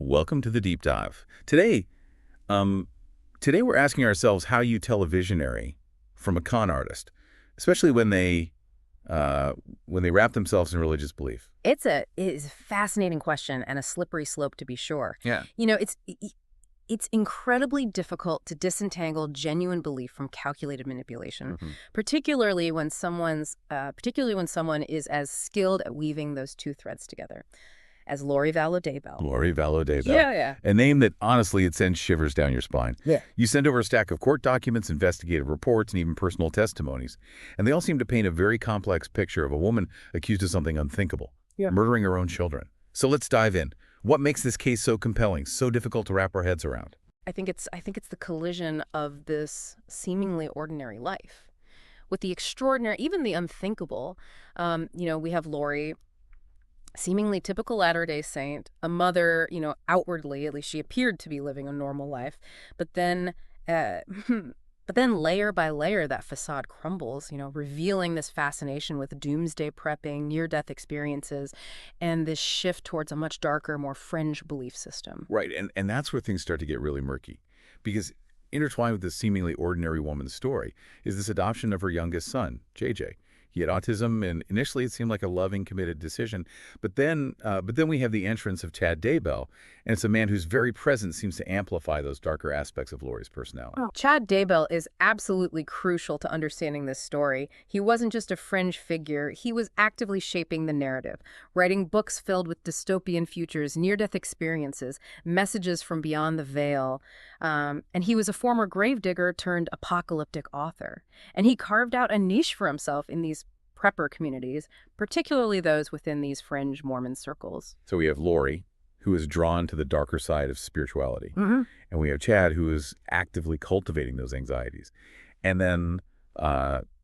Welcome to the deep dive. Um, today we're asking ourselves how you tell a visionary from a con artist, especially when they wrap themselves in religious belief. It is a fascinating question and a slippery slope to be sure. Yeah. It's incredibly difficult to disentangle genuine belief from calculated manipulation, Hmm. particularly when someone is as skilled at weaving those two threads together as Vallow Daybell. Vallow, Daybell. Yeah. A name that, honestly, it sends shivers down your spine. Yeah. You send over a stack of court documents, investigative reports, and even personal testimonies, and they all seem to paint a very complex picture of a woman accused of something unthinkable, murdering her own children. So let's dive in. What makes this case so compelling, so difficult to wrap our heads around? I think it's the collision of this seemingly ordinary life with the extraordinary, even the unthinkable. We have Lori, seemingly typical Latter-day Saint, a mother, outwardly, at least she appeared to be living a normal life. But then, layer by layer, that facade crumbles, revealing this fascination with doomsday prepping, near-death experiences, and this shift towards a much darker, more fringe belief system. Right, and that's where things start to get really murky. Because intertwined with this seemingly ordinary woman's story is this adoption of her youngest son, JJ. He had autism, and initially it seemed like a loving, committed decision. But then we have the entrance of Chad Daybell, and it's a man whose very presence seems to amplify those darker aspects of Lori's personality. Chad Daybell is absolutely crucial to understanding this story. He wasn't just a fringe figure, he was actively shaping the narrative, writing books filled with dystopian futures, near-death experiences, messages from beyond the veil. And he was a former gravedigger turned apocalyptic author. And he carved out a niche for himself in these prepper communities, particularly those within these fringe Mormon circles. So we have Lori, who is drawn to the darker side of spirituality. Mm-hmm. And we have Chad, who is actively cultivating those anxieties. And then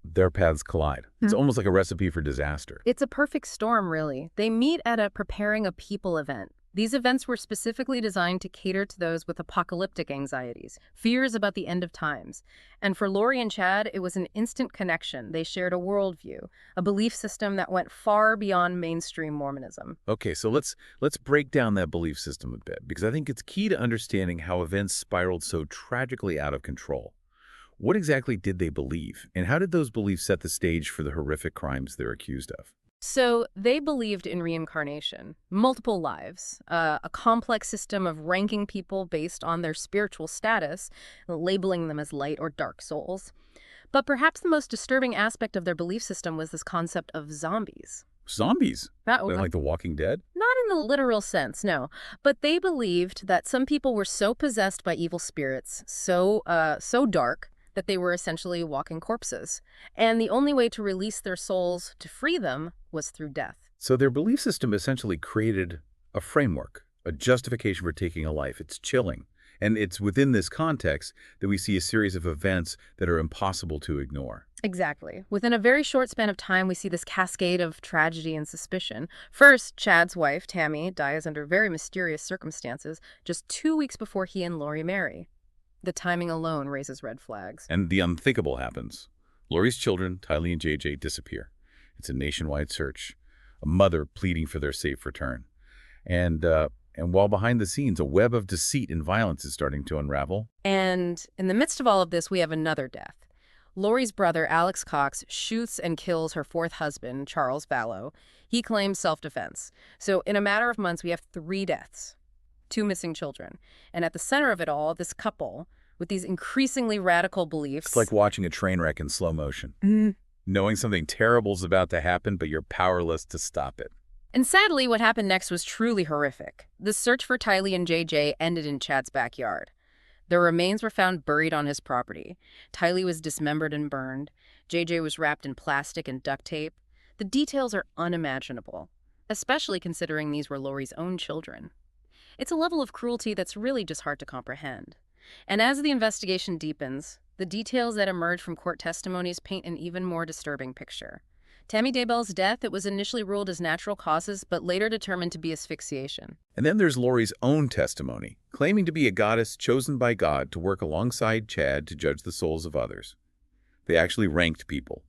their paths collide. It's almost like a recipe for disaster. It's a perfect storm, really. They meet at a Preparing a People event. These events were specifically designed to cater to those with apocalyptic anxieties, fears about the end of times. And for Lori and Chad, it was an instant connection. They shared a worldview, a belief system that went far beyond mainstream Mormonism. Okay, so let's break down that belief system a bit, because I think it's key to understanding how events spiraled so tragically out of control. What exactly did they believe, and how did those beliefs set the stage for the horrific crimes they're accused of? So they believed in reincarnation, multiple lives, a complex system of ranking people based on their spiritual status, labeling them as light or dark souls. But perhaps the most disturbing aspect of their belief system was this concept of zombies. Zombies? That Like The Walking Dead? Not in the literal sense, no. But they believed that some people were so possessed by evil spirits, so dark, that they were essentially walking corpses. And the only way to release their souls, to free them, was through death. So their belief system essentially created a framework, a justification for taking a life. It's chilling. And it's within this context that we see a series of events that are impossible to ignore. Exactly. Within a very short span of time, we see this cascade of tragedy and suspicion. First, Chad's wife, Tammy, dies under very mysterious circumstances just 2 weeks before he and Lori marry. The timing alone raises red flags. And the unthinkable happens. Lori's children, Tylee and JJ, disappear. It's a nationwide search, a mother pleading for their safe return. And while behind the scenes, a web of deceit and violence is starting to unravel. And in the midst of all of this, we have another death. Lori's brother, Alex Cox, shoots and kills her fourth husband, Charles Vallow. He claims self-defense. So in a matter of months, we have 3 deaths. 2 missing children. And at the center of it all, this couple with these increasingly radical beliefs. It's like watching a train wreck in slow motion. Knowing something terrible is about to happen, but you're powerless to stop it. And sadly, what happened next was truly horrific. The search for Tylee and JJ ended in Chad's backyard. Their remains were found buried on his property. Tylee was dismembered and burned. JJ was wrapped in plastic and duct tape. The details are unimaginable, especially considering these were Lori's own children. It's a level of cruelty that's really just hard to comprehend. And as the investigation deepens, the details that emerge from court testimonies paint an even more disturbing picture. Tammy Daybell's death, it was initially ruled as natural causes, but later determined to be asphyxiation. And then there's Lori's own testimony, claiming to be a goddess chosen by God to work alongside Chad to judge the souls of others. They actually ranked people,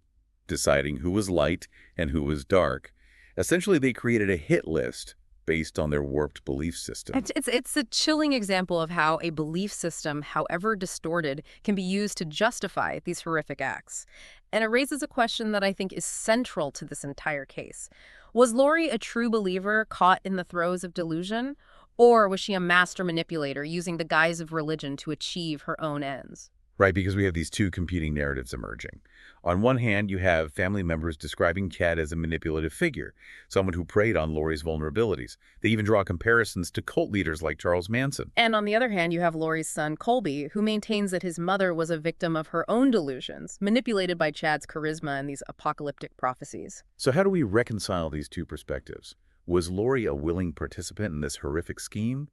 deciding who was light and who was dark. Essentially, they created a hit list based on their warped belief system. It's a chilling example of how a belief system, however distorted, can be used to justify these horrific acts. And it raises a question that I think is central to this entire case. Was Lori a true believer caught in the throes of delusion? Or was she a master manipulator using the guise of religion to achieve her own ends? Right, because we have these two competing narratives emerging. On one hand, you have family members describing Chad as a manipulative figure, someone who preyed on Lori's vulnerabilities. They even draw comparisons to cult leaders like Charles Manson. And on the other hand, you have Lori's son, Colby, who maintains that his mother was a victim of her own delusions, manipulated by Chad's charisma and these apocalyptic prophecies. So how do we reconcile these two perspectives? Was Lori a willing participant in this horrific scheme,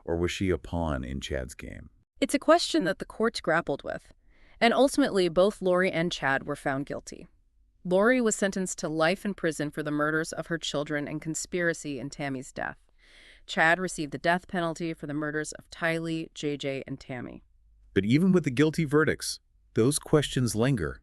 or was she a pawn in Chad's game? It's a question that the courts grappled with. And ultimately, both Lori and Chad were found guilty. Lori was sentenced to life in prison for the murders of her children and conspiracy in Tammy's death. Chad received the death penalty for the murders of Tylee, JJ, and Tammy. But even with the guilty verdicts, those questions linger.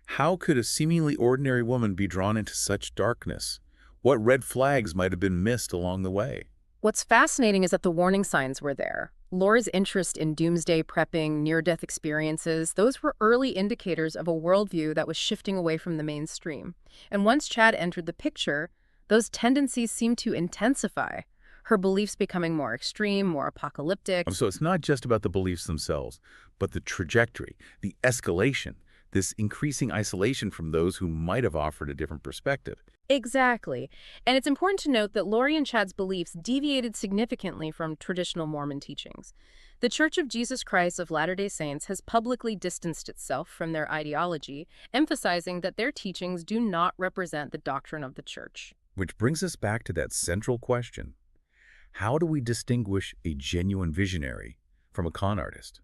How could a seemingly ordinary woman be drawn into such darkness? What red flags might have been missed along the way? What's fascinating is that the warning signs were there. Lori's interest in doomsday prepping, near-death experiences, those were early indicators of a worldview that was shifting away from the mainstream. And once Chad entered the picture, those tendencies seemed to intensify, her beliefs becoming more extreme, more apocalyptic. So it's not just about the beliefs themselves, but the trajectory, the escalation, this increasing isolation from those who might have offered a different perspective. Exactly. And it's important to note that Lori and Chad's beliefs deviated significantly from traditional Mormon teachings. The Church of Jesus Christ of Latter-day Saints has publicly distanced itself from their ideology, emphasizing that their teachings do not represent the doctrine of the Church. Which brings us back to that central question. How do we distinguish a genuine visionary from a con artist?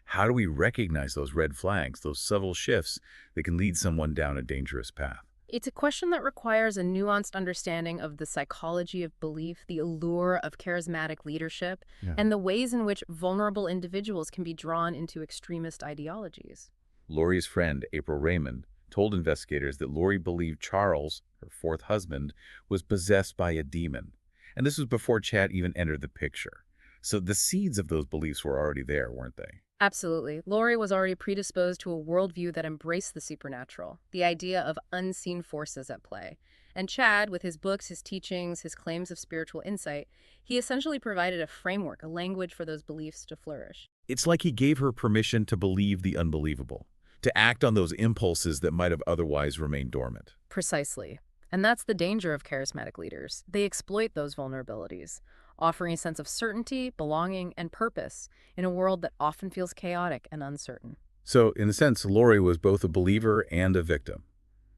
How do we recognize those red flags, those subtle shifts that can lead someone down a dangerous path? It's a question that requires a nuanced understanding of the psychology of belief, the allure of charismatic leadership, and the ways in which vulnerable individuals can be drawn into extremist ideologies. Lori's friend, April Raymond, told investigators that Lori believed Charles, her fourth husband, was possessed by a demon. And this was before Chad even entered the picture. So the seeds of those beliefs were already there, weren't they? Absolutely. Lori was already predisposed to a worldview that embraced the supernatural, the idea of unseen forces at play. And Chad, with his books, his teachings, his claims of spiritual insight, he essentially provided a framework, a language for those beliefs to flourish. It's like he gave her permission to believe the unbelievable, to act on those impulses that might have otherwise remained dormant. Precisely. And that's the danger of charismatic leaders. They exploit those vulnerabilities, offering a sense of certainty, belonging, and purpose in a world that often feels chaotic and uncertain. So, in a sense, Lori was both a believer and a victim,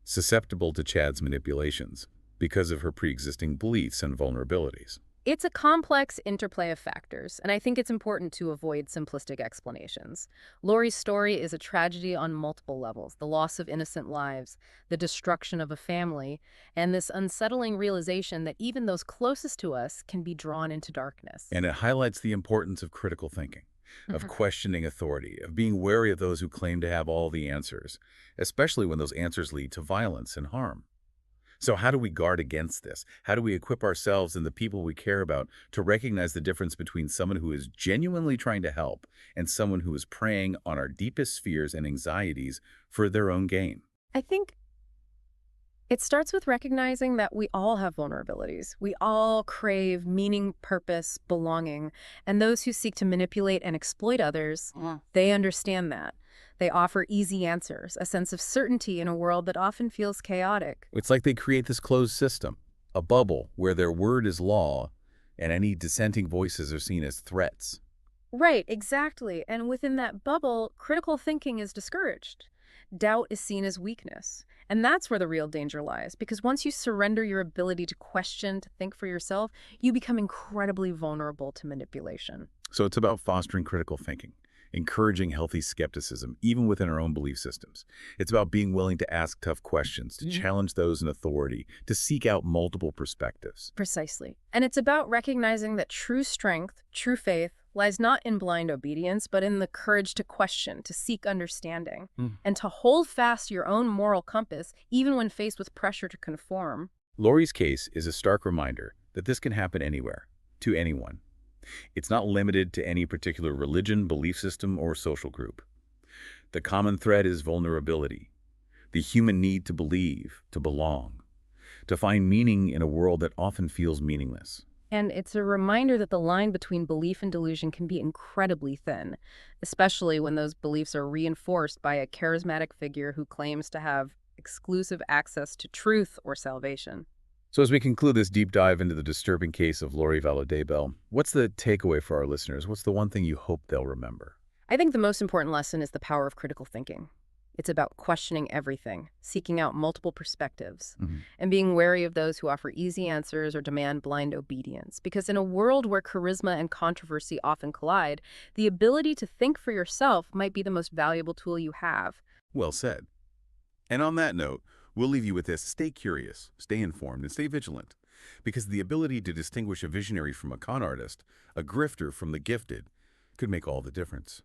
susceptible to Chad's manipulations because of her pre-existing beliefs and vulnerabilities. It's a complex interplay of factors, and I think it's important to avoid simplistic explanations. Lori's story is a tragedy on multiple levels: the loss of innocent lives, the destruction of a family, and this unsettling realization that even those closest to us can be drawn into darkness. And it highlights the importance of critical thinking, of questioning authority, of being wary of those who claim to have all the answers, especially when those answers lead to violence and harm. So how do we guard against this? How do we equip ourselves and the people we care about to recognize the difference between someone who is genuinely trying to help and someone who is preying on our deepest fears and anxieties for their own gain? I think it starts with recognizing that we all have vulnerabilities. We all crave meaning, purpose, belonging, and those who seek to manipulate and exploit others, they understand that. They offer easy answers, a sense of certainty in a world that often feels chaotic. It's like they create this closed system, a bubble where their word is law and any dissenting voices are seen as threats. Right, exactly. And within that bubble, critical thinking is discouraged. Doubt is seen as weakness. And that's where the real danger lies, because once you surrender your ability to question, to think for yourself, you become incredibly vulnerable to manipulation. So it's about fostering critical thinking, encouraging healthy skepticism, even within our own belief systems. It's about being willing to ask tough questions, to challenge those in authority, to seek out multiple perspectives. Precisely. And it's about recognizing that true strength, true faith, lies not in blind obedience, but in the courage to question, to seek understanding, and to hold fast your own moral compass, even when faced with pressure to conform. Lori's case is a stark reminder that this can happen anywhere, to anyone. It's not limited to any particular religion, belief system, or social group. The common thread is vulnerability, the human need to believe, to belong, to find meaning in a world that often feels meaningless. And it's a reminder that the line between belief and delusion can be incredibly thin, especially when those beliefs are reinforced by a charismatic figure who claims to have exclusive access to truth or salvation. So as we conclude this deep dive into the disturbing case of Vallow Daybell, what's the takeaway for our listeners? What's the one thing you hope they'll remember? I think the most important lesson is the power of critical thinking. It's about questioning everything, seeking out multiple perspectives, and being wary of those who offer easy answers or demand blind obedience. Because in a world where charisma and controversy often collide, the ability to think for yourself might be the most valuable tool you have. Well said. And on that note, we'll leave you with this. Stay curious, stay informed, and stay vigilant. Because the ability to distinguish a visionary from a con artist, a grifter from the gifted, could make all the difference.